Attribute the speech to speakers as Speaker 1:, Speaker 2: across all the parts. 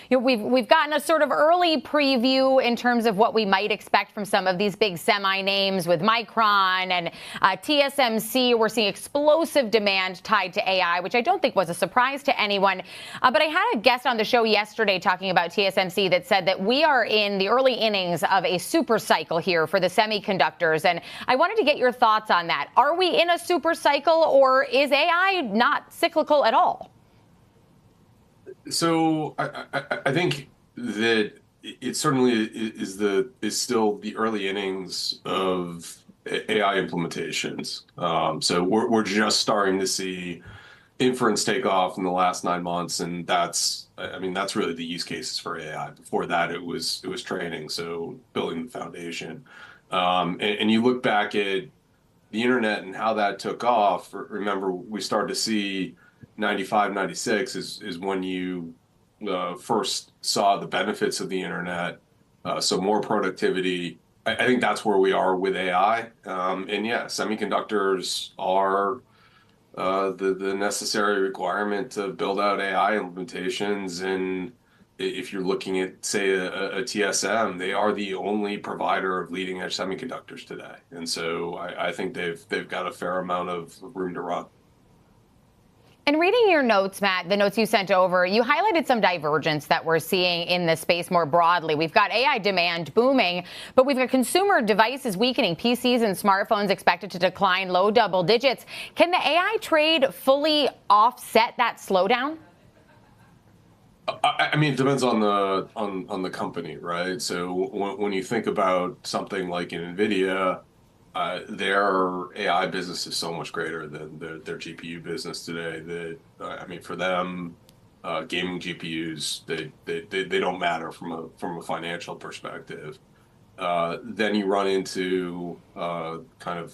Speaker 1: We've gotten a sort of early preview in terms of what we might expect from some of these big semi names with Micron and TSMC. We're seeing explosive demand tied to AI, which I don't think was a surprise to anyone. But I had a guest on the show yesterday talking about TSMC that said that we are in the early innings of a super cycle here for the semiconductors. And I wanted to get your thoughts on that. Are we in a super cycle, or is AI not cyclical at all?
Speaker 2: So I think that it certainly is still the early innings of AI implementations. So we're just starting to see inference take off in the last 9 months, and that's really the use cases for AI. Before that, it was training, so building the foundation. And you look back at the internet and how that took off. Remember, we started to see 95, 96 is when you first saw the benefits of the internet. So more productivity. I think that's where we are with AI. And yeah, semiconductors are the necessary requirement to build out AI implementations. And if you're looking at, say, a TSM, they are the only provider of leading edge semiconductors today. And so I think they've got a fair amount of room to run.
Speaker 1: And reading your notes, Matt, the notes you sent over, you highlighted some divergence that we're seeing in the space more broadly. We've got AI demand booming, but we've got consumer devices weakening, PCs and smartphones expected to decline low double digits. Can the AI trade fully offset that slowdown?
Speaker 2: I mean, it depends on the company, right? So when you think about something like an Nvidia, their AI business is so much greater than their GPU business today that, I mean, for them, gaming GPUs, they don't matter from a financial perspective. Then you run into kind of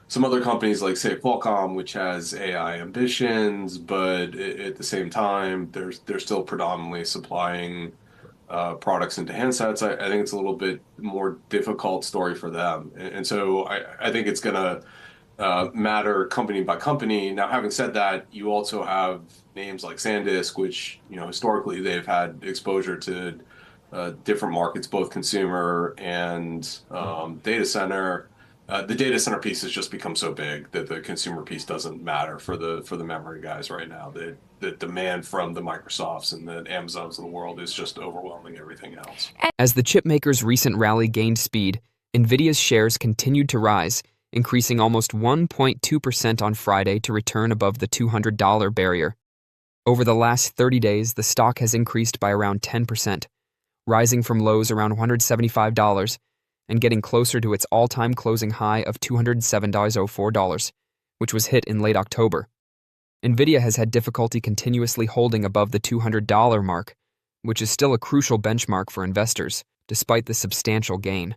Speaker 2: some other companies like, say, Qualcomm, which has AI ambitions, but at the same time, they're still predominantly supplying products into handsets. I think it's a little bit more difficult story for them. And so I think it's going to matter company by company. Now, having said that, you also have names like SanDisk, which, historically they've had exposure to different markets, both consumer and data center. The data center piece has just become so big that the consumer piece doesn't matter for the memory guys right now. The demand from the Microsofts and the Amazons of the world is just overwhelming everything else.
Speaker 3: As the chipmaker's recent rally gained speed, Nvidia's shares continued to rise, increasing almost 1.2% on Friday to return above the $200 barrier. Over the last 30 days, the stock has increased by around 10%, rising from lows around $175 and getting closer to its all-time closing high of $207.04, which was hit in late October. Nvidia has had difficulty continuously holding above the $200 mark, which is still a crucial benchmark for investors, despite the substantial gain.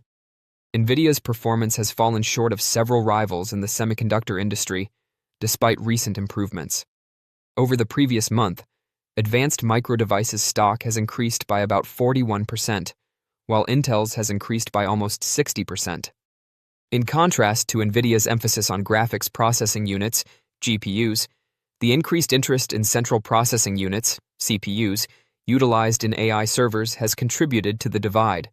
Speaker 3: Nvidia's performance has fallen short of several rivals in the semiconductor industry, despite recent improvements. Over the previous month, Advanced Micro Devices stock has increased by about 41%, while Intel's has increased by almost 60%. In contrast to Nvidia's emphasis on graphics processing units, GPUs, the increased interest in central processing units, CPUs, utilized in AI servers has contributed to the divide.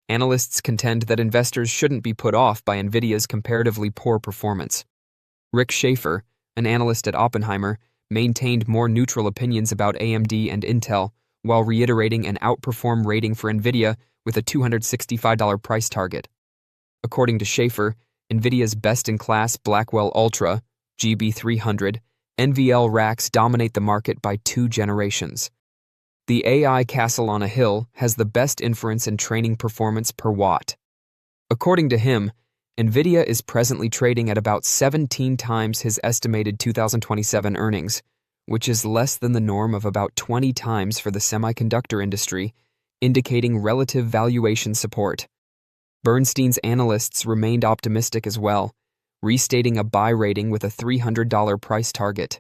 Speaker 3: Analysts contend that investors shouldn't be put off by Nvidia's comparatively poor performance. Rick Schaefer, an analyst at Oppenheimer, maintained more neutral opinions about AMD and Intel, while reiterating an outperform rating for Nvidia with a $265 price target. According to Schaefer, Nvidia's best-in-class Blackwell Ultra, GB300, NVL racks dominate the market by 2 generations. The AI castle on a hill has the best inference and training performance per watt. According to him, Nvidia is presently trading at about 17 times his estimated 2027 earnings, which is less than the norm of about 20 times for the semiconductor industry, indicating relative valuation support. Bernstein's analysts remained optimistic as well, restating a buy rating with a $300 price target.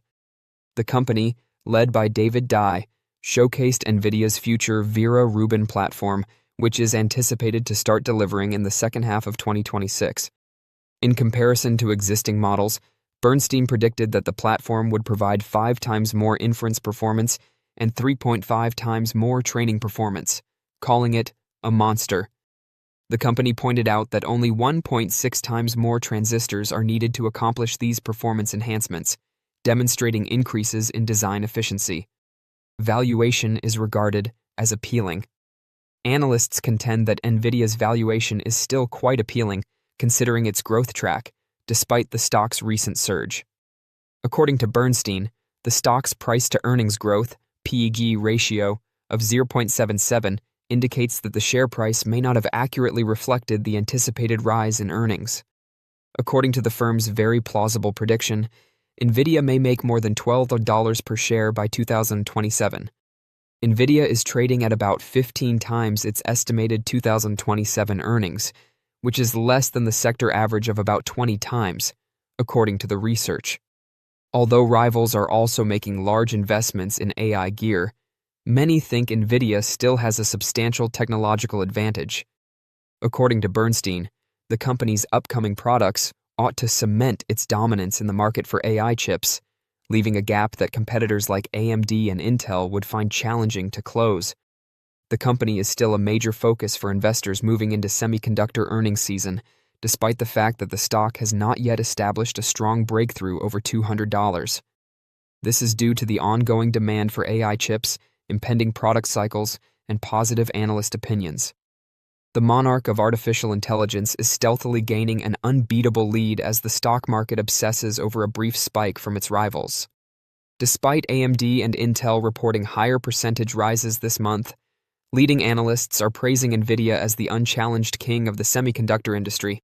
Speaker 3: The company, led by David Dye, showcased Nvidia's future Vera Rubin platform, which is anticipated to start delivering in the second half of 2026. In comparison to existing models, Bernstein predicted that the platform would provide 5 times more inference performance and 3.5 times more training performance, calling it a monster. The company pointed out that only 1.6 times more transistors are needed to accomplish these performance enhancements, demonstrating increases in design efficiency. Valuation is regarded as appealing. Analysts contend that Nvidia's valuation is still quite appealing, considering its growth track, despite the stock's recent surge. According to Bernstein, the stock's price-to-earnings growth, PEG ratio, of 0.77 indicates that the share price may not have accurately reflected the anticipated rise in earnings. According to the firm's very plausible prediction, Nvidia may make more than $12 per share by 2027. Nvidia is trading at about 15 times its estimated 2027 earnings, which is less than the sector average of about 20 times, according to the research. Although rivals are also making large investments in AI gear, many think Nvidia still has a substantial technological advantage. According to Bernstein, the company's upcoming products ought to cement its dominance in the market for AI chips, leaving a gap that competitors like AMD and Intel would find challenging to close. The company is still a major focus for investors moving into semiconductor earnings season, despite the fact that the stock has not yet established a strong breakthrough over $200. This is due to the ongoing demand for AI chips, impending product cycles, and positive analyst opinions. The monarch of artificial intelligence is stealthily gaining an unbeatable lead as the stock market obsesses over a brief spike from its rivals. Despite AMD and Intel reporting higher percentage rises this month, leading analysts are praising Nvidia as the unchallenged king of the semiconductor industry.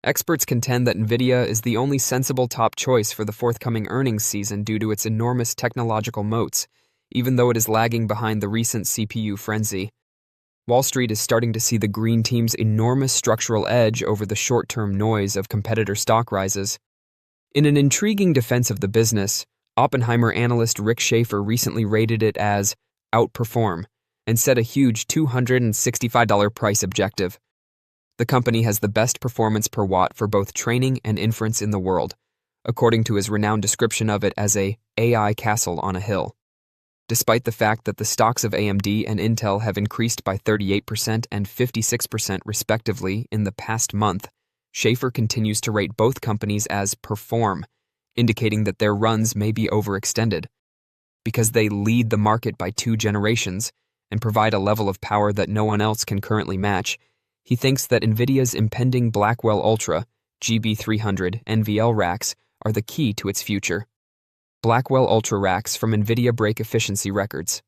Speaker 3: Experts contend that Nvidia is the only sensible top choice for the forthcoming earnings season due to its enormous technological moats, even though it is lagging behind the recent CPU frenzy. Wall Street is starting to see the green team's enormous structural edge over the short-term noise of competitor stock rises. In an intriguing defense of the business, Oppenheimer analyst Rick Schaefer recently rated it as outperform and set a huge $265 price objective. The company has the best performance per watt for both training and inference in the world, according to his renowned description of it as a AI castle on a hill. Despite the fact that the stocks of AMD and Intel have increased by 38% and 56% respectively in the past month, Schaefer continues to rate both companies as perform, indicating that their runs may be overextended. Because they lead the market by 2 generations and provide a level of power that no one else can currently match, he thinks that Nvidia's impending Blackwell Ultra, GB300 NVL racks are the key to its future. Blackwell Ultra racks from Nvidia break efficiency records.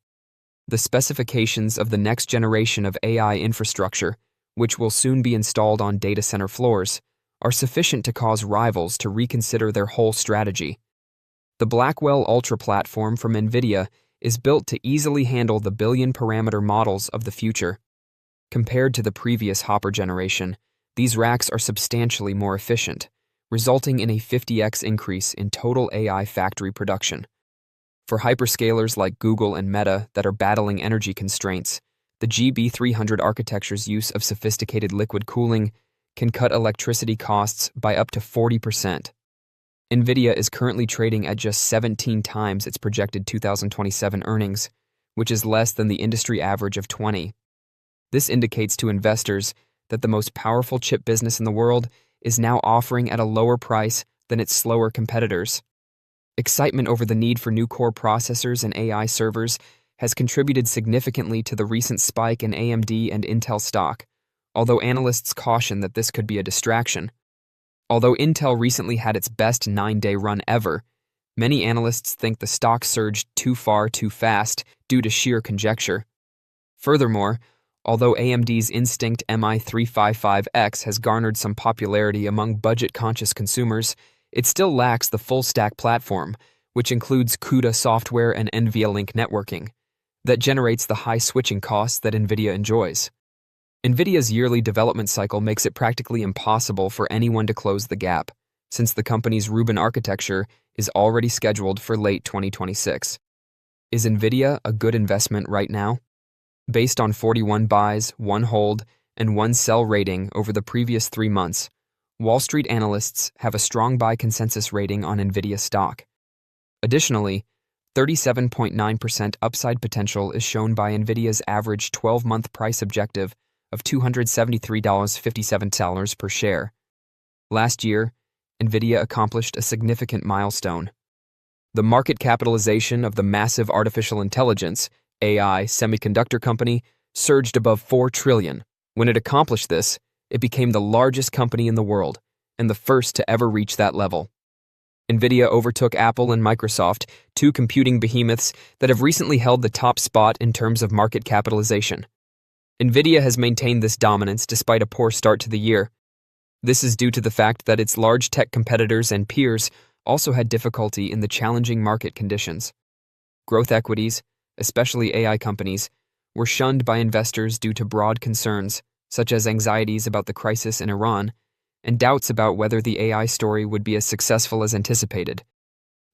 Speaker 3: The specifications of the next generation of AI infrastructure, which will soon be installed on data center floors, are sufficient to cause rivals to reconsider their whole strategy. The Blackwell Ultra platform from Nvidia is built to easily handle the billion-parameter models of the future. Compared to the previous Hopper generation, these racks are substantially more efficient, resulting in a 50x increase in total AI factory production. For hyperscalers like Google and Meta that are battling energy constraints, the GB300 architecture's use of sophisticated liquid cooling can cut electricity costs by up to 40%. Nvidia is currently trading at just 17 times its projected 2027 earnings, which is less than the industry average of 20. This indicates to investors that the most powerful chip business in the world is now offering at a lower price than its slower competitors. Excitement over the need for new core processors and AI servers has contributed significantly to the recent spike in AMD and Intel stock, although analysts caution that this could be a distraction. Although Intel recently had its best 9-day run ever, many analysts think the stock surged too far too fast due to sheer conjecture. Furthermore, although AMD's Instinct MI355X has garnered some popularity among budget-conscious consumers, it still lacks the full-stack platform, which includes CUDA software and NVLink networking, that generates the high switching costs that NVIDIA enjoys. NVIDIA's yearly development cycle makes it practically impossible for anyone to close the gap, since the company's Rubin architecture is already scheduled for late 2026. Is NVIDIA a good investment right now? Based on 41 buys, 1 hold, and 1 sell rating over the previous 3 months, Wall Street analysts have a strong buy consensus rating on NVIDIA stock. Additionally, 37.9% upside potential is shown by Nvidia's average 12-month price objective of $273.57 per share. Last year, Nvidia accomplished a significant milestone. The market capitalization of the massive artificial intelligence (AI) semiconductor company surged above $4 trillion. When it accomplished this, it became the largest company in the world and the first to ever reach that level. Nvidia overtook Apple and Microsoft, two computing behemoths that have recently held the top spot in terms of market capitalization. Nvidia has maintained this dominance despite a poor start to the year. This is due to the fact that its large tech competitors and peers also had difficulty in the challenging market conditions. Growth equities, especially AI companies, were shunned by investors due to broad concerns, such as anxieties about the crisis in Iran and doubts about whether the AI story would be as successful as anticipated.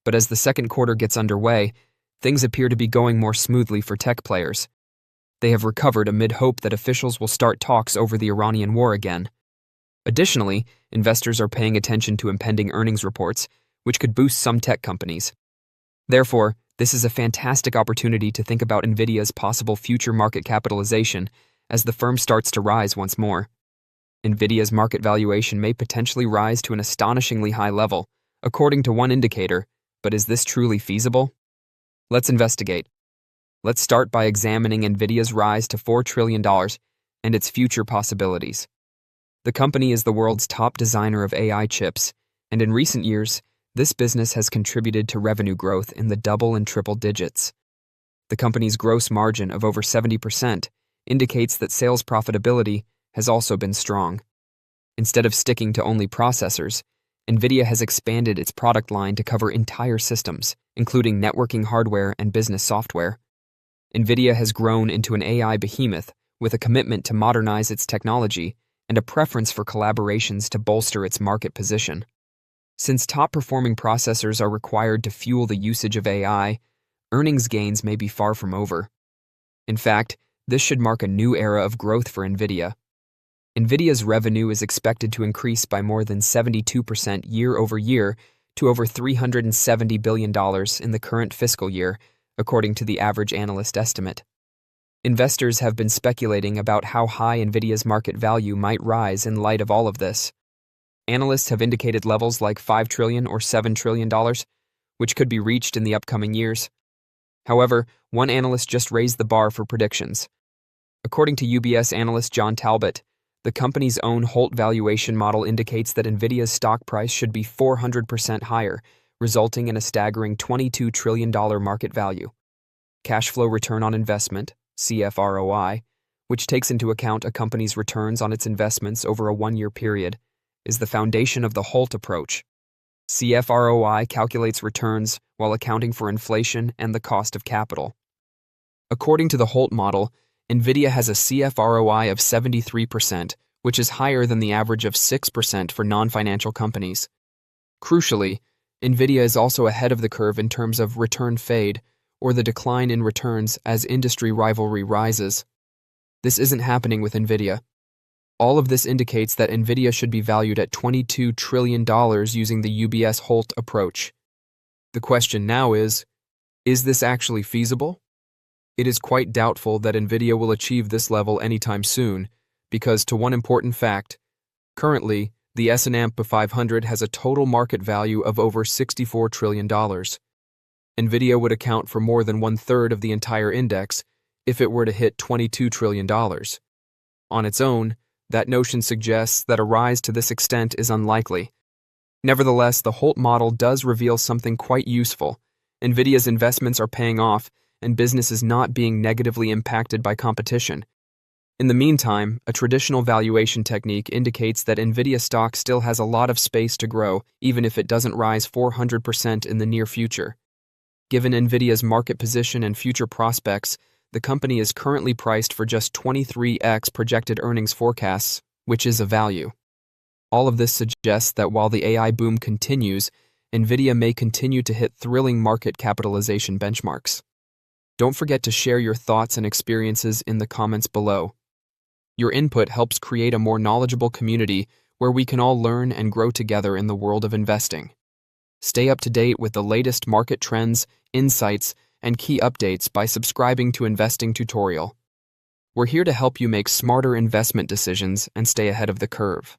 Speaker 3: But as the second quarter gets underway, things appear to be going more smoothly for tech players. They have recovered amid hope that officials will start talks over the Iranian war again. Additionally, investors are paying attention to impending earnings reports, which could boost some tech companies. Therefore, this is a fantastic opportunity to think about Nvidia's possible future market capitalization as the firm starts to rise once more. Nvidia's market valuation may potentially rise to an astonishingly high level, according to one indicator, but is this truly feasible? Let's investigate. Let's start by examining Nvidia's rise to $4 trillion and its future possibilities. The company is the world's top designer of AI chips, and in recent years, this business has contributed to revenue growth in the double and triple digits. The company's gross margin of over 70% indicates that sales profitability has also been strong. Instead of sticking to only processors, Nvidia has expanded its product line to cover entire systems, including networking hardware and business software. Nvidia has grown into an AI behemoth with a commitment to modernize its technology and a preference for collaborations to bolster its market position. Since top-performing processors are required to fuel the usage of AI, earnings gains may be far from over. In fact, this should mark a new era of growth for Nvidia. Nvidia's revenue is expected to increase by more than 72% year over year to over $370 billion in the current fiscal year, according to the average analyst estimate. Investors have been speculating about how high Nvidia's market value might rise in light of all of this. Analysts have indicated levels like $5 trillion or $7 trillion, which could be reached in the upcoming years. However, one analyst just raised the bar for predictions. According to UBS analyst John Talbot, the company's own Holt valuation model indicates that Nvidia's stock price should be 400% higher, resulting in a staggering $22 trillion market value. Cash flow return on investment, CFROI, which takes into account a company's returns on its investments over a one-year period, is the foundation of the Holt approach. CFROI calculates returns while accounting for inflation and the cost of capital. According to the Holt model, Nvidia has a CFROI of 73%, which is higher than the average of 6% for non-financial companies. Crucially, Nvidia is also ahead of the curve in terms of return fade, or the decline in returns as industry rivalry rises. This isn't happening with Nvidia. All of this indicates that Nvidia should be valued at $22 trillion using the UBS Holt approach. The question now is this actually feasible? It is quite doubtful that Nvidia will achieve this level anytime soon, because to one important fact, currently, the S&P 500 has a total market value of over $64 trillion. Nvidia would account for more than one-third of the entire index if it were to hit $22 trillion. On its own, that notion suggests that a rise to this extent is unlikely. Nevertheless, the Holt model does reveal something quite useful. Nvidia's investments are paying off, and business is not being negatively impacted by competition. In the meantime, a traditional valuation technique indicates that Nvidia stock still has a lot of space to grow, even if it doesn't rise 400% in the near future. Given Nvidia's market position and future prospects, the company is currently priced for just 23x projected earnings forecasts, which is a value. All of this suggests that while the AI boom continues, Nvidia may continue to hit thrilling market capitalization benchmarks. Don't forget to share your thoughts and experiences in the comments below. Your input helps create a more knowledgeable community where we can all learn and grow together in the world of investing. Stay up to date with the latest market trends, insights, and key updates by subscribing to Investing Tutorial. We're here to help you make smarter investment decisions and stay ahead of the curve.